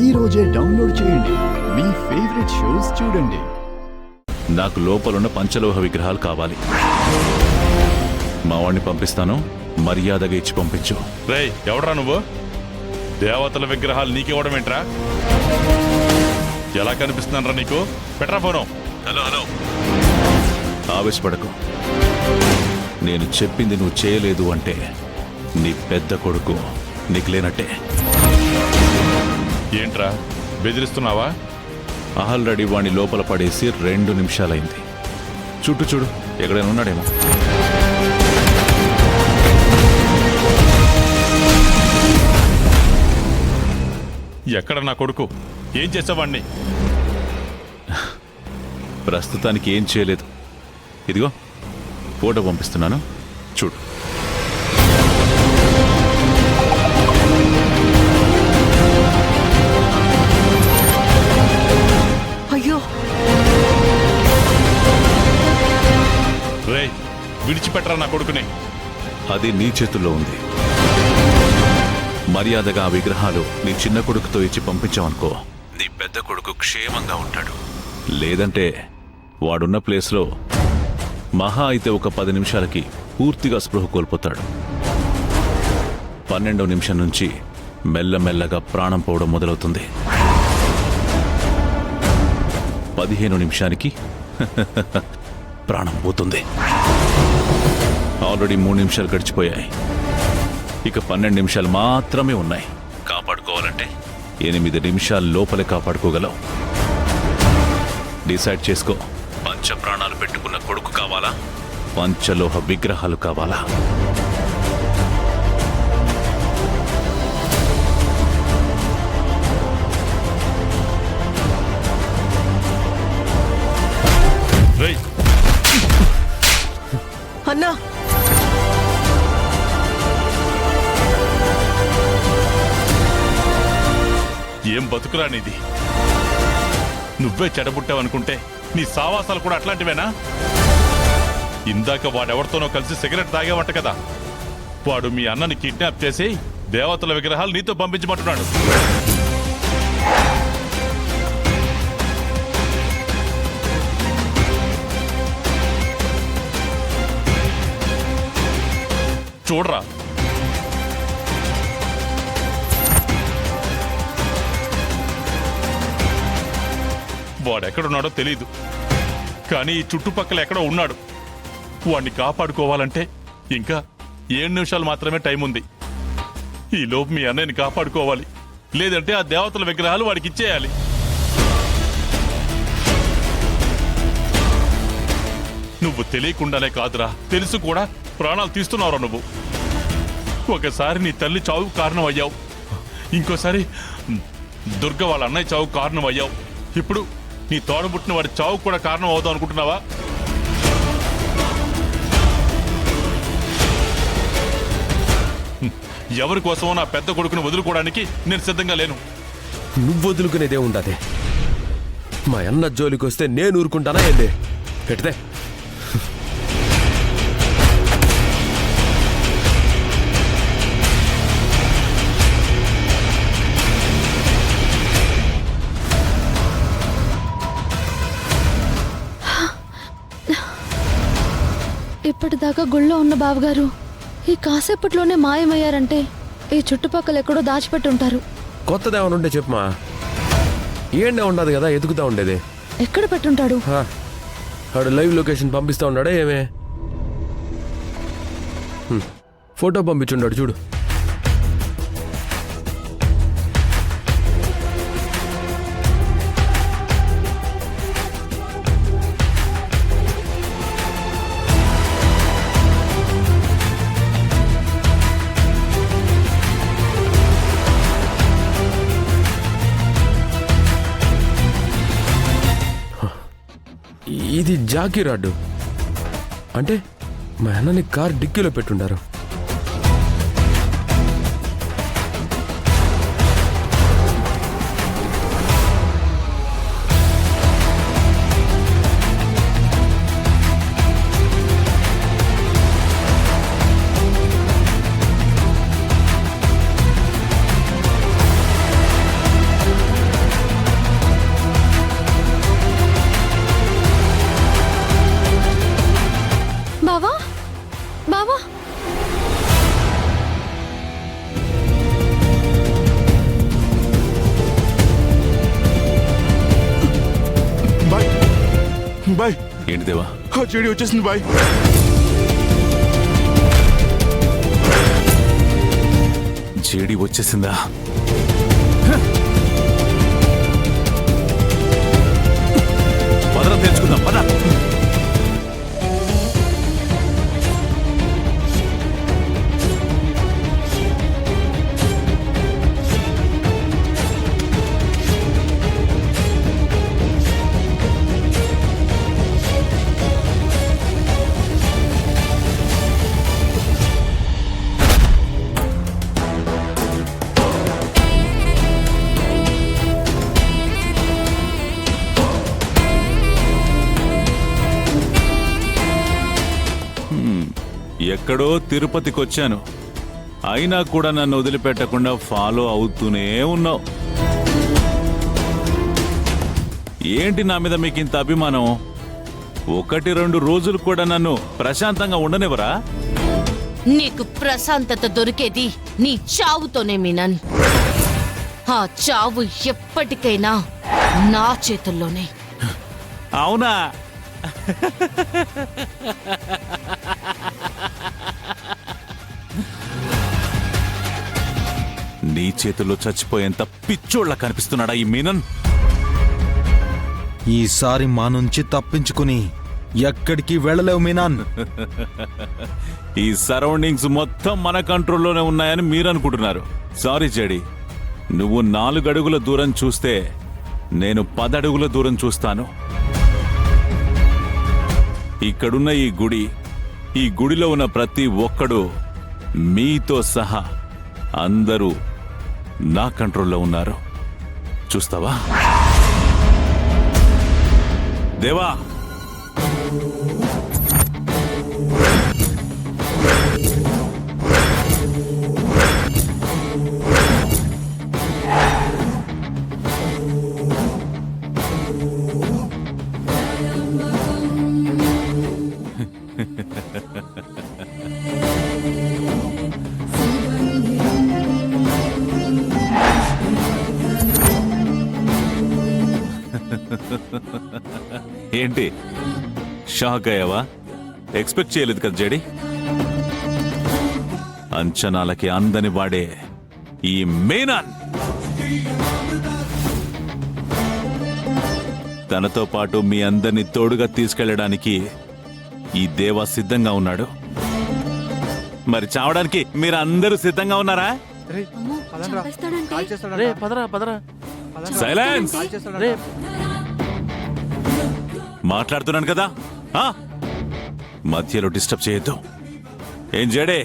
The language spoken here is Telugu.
ఈ రోజే డౌన్లోడ్ చేయండి. మీ ఫేవరెట్ షోస్ చూడండి. నాకు లోపలున్న పంచలోహ విగ్రహాలు కావాలి. మా వాడిని పంపిస్తాను, మర్యాదగా ఇచ్చి పంపించు. రేయ్, ఎవడ్రా నువ్వు? దేవతల విగ్రహాలు నీకివ్వడం ఏంట్రా? ఎలా కనిపిస్తున్నానరా నీకు? పెట్టరా ఫోను. హలో ఆవేశపడకు. నేను చెప్పింది నువ్వు చేయలేదు అంటే నీ పెద్ద కొడుకు నీకు లేనట్టే. ఏంట్రా బెదిరిస్తున్నావా? ఆల్రెడీ వాణ్ణి లోపల పడేసి 2 నిమిషాలైంది. చుట్టూ చూడు, ఎక్కడైనా ఉన్నాడేమో. ఎక్కడ నా కొడుకు? ఏం చేసావాణ్ణి? ప్రస్తుతానికి ఏం చేయలేదు. ఇదిగో ఫోటో పంపిస్తున్నాను, చూడు. అయ్యో, రేయ్, విడిచిపెట్టరా నా కొడుకుని. అది నీ చేతుల్లో ఉంది. మర్యాదగా ఆ విగ్రహాలు నీ చిన్న కొడుకుతో ఇచ్చి పంపించావనుకో, నీ పెద్ద కొడుకు క్షేమంగా ఉంటాడు. లేదంటే వాడున్న ప్లేస్లో మహా అయితే ఒక 10 నిమిషాలకి పూర్తిగా స్పృహ కోల్పోతాడు. 12వ నిమిషం నుంచి మెల్లమెల్లగా ప్రాణం పోవడం మొదలవుతుంది. 15వ నిమిషానికి ప్రాణం పోతుంది. ఆల్రెడీ 3 నిమిషాలు గడిచిపోయాయి. ఇక 12 నిమిషాలు మాత్రమే ఉన్నాయి. కాపాడుకోవాలంటే 8 నిమిషాల లోపలే కాపాడుకోగలవు. డిసైడ్ చేసుకో. పంచ ప్రాణాలు పెట్టుకున్న కొడుకు కావాలా, పంచలోహ విగ్రహాలు కావాలా? రేయ్, అన్నా, ఏం బతుకురా నీది? నువ్వే చెడబుట్టావనుకుంటే నీ సావాసాలు కూడా అట్లాంటివేనా? ఇందాక వాడెవరితోనో కలిసి సిగరెట్ తాగేవంట కదా. వాడు మీ అన్నని కిడ్నాప్ చేసి దేవతల విగ్రహాలు నీతో పంపించమంటున్నాడు. చూడరా, వాడెక్కడున్నాడో తెలీదు, కానీ ఈ చుట్టుపక్కల ఎక్కడో ఉన్నాడు. వాడిని కాపాడుకోవాలంటే ఇంకా 7 నిమిషాలు మాత్రమే టైం ఉంది. ఈ లోపు మీ అన్నయ్యని కాపాడుకోవాలి, లేదంటే ఆ దేవతల విగ్రహాలు వాడికి ఇచ్చేయాలి. నువ్వు తెలియకుండానే కాదురా, తెలుసు కూడా ప్రాణాలు తీస్తున్నావురా నువ్వు. ఒకసారి నీ తల్లి చావుకు కారణం అయ్యావు, ఇంకోసారి దుర్గ వాళ్ళ అన్నయ్య చావుకు కారణం అయ్యావు. ఇప్పుడు నీ తోడబుట్టిన వాడి చావుకు కూడా కారణం అవుదాం అనుకుంటున్నావా? ఎవరి కోసమో నా పెద్ద కొడుకును వదులుకోవడానికి నేను సిద్ధంగా లేను. నువ్వు వదులుకునేదే ఉండదే. మా అన్న జోలికి వస్తే నేను ఊరుకుంటానా ఏంది? పెడితే ఇప్పటిదాకా గుళ్ళో ఉన్న బావగారు ఈ కాసేపట్లోనే మాయమయ్యారంటే ఈ చుట్టుపక్కల ఎక్కడో దాచిపెట్టి ఉంటారు. కొత్తదేమన్నా ఉంటే చెప్పమా. ఏండే ఉండదు కదా, ఎదుగుతా ఉండేది. ఎక్కడ పెట్టుంటాడు? ఆడు లైవ్ లొకేషన్ పంపిస్తా ఉన్నాడా ఏమే? ఫోటో పంపించుండాడు చూడు. ఇది జాకీ రాడ్డు అంటే మా అన్నని కార్ డిక్కీలో పెట్టుండారు. బాయ్ ఏంటి దేవా? ఆ చెడి వచ్చేసింది బాయ్. జేడి వచ్చేసిందా? పదరం తెచ్చుకుందాం పద. ఎక్కడో తిరుపతికి వచ్చాను, అయినా కూడా నన్ను వదిలిపెట్టకుండా ఫాలో అవుతూనే ఉన్నావు. ఏంటి నా మీద మీకు ఇంత అభిమానం? 1-2 రోజులు కూడా నన్ను ప్రశాంతంగా ఉండనివ్వరా? నీకు ప్రశాంతత దొరికేది నీ చావుతోనే మీనన్. ఆ చావు ఎప్పటికైనా నా చేతుల్లోనే. అవునా? నీ చేతుల్లో చచ్చిపోయేంత పిచ్చోళ్ళ కనిపిస్తున్నాడా ఈ మీనన్? ఈసారి మా నుంచి తప్పించుకుని ఎక్కడికి వెళ్ళలేవు మీనాన్. ఈ సరౌండింగ్స్ మొత్తం మన కంట్రోల్లోనే ఉన్నాయని మీరనుకుంటున్నారు. సారీ జేడి, నువ్వు 4 అడుగుల దూరం చూస్తే నేను 10 అడుగుల దూరం చూస్తాను. ఇక్కడున్న ఈ గుడిలో ఉన్న ప్రతి ఒక్కడు మీతో సహా అందరూ నా కంట్రోల్లో ఉన్నారు. చూస్తావా దేవా? ఏంటి షాక్ అయ్యావా? ఎక్స్పెక్ట్ చేయలేదు కదా జేడి? అంచనాలకి అందని వాడే ఈ మీనన్ తనతో పాటు మీ అందరినీ తోడుగా తీసుకెళ్లడానికి ఈ దేవా సిద్ధంగా ఉన్నాడు. మరి చావడానికి మీరు అందరూ సిద్ధంగా ఉన్నారా? సైలెన్స్! మాట్లాడుతున్నాను కదా, మధ్యలో డిస్టర్బ్ చేయొద్దు. ఏం జడే?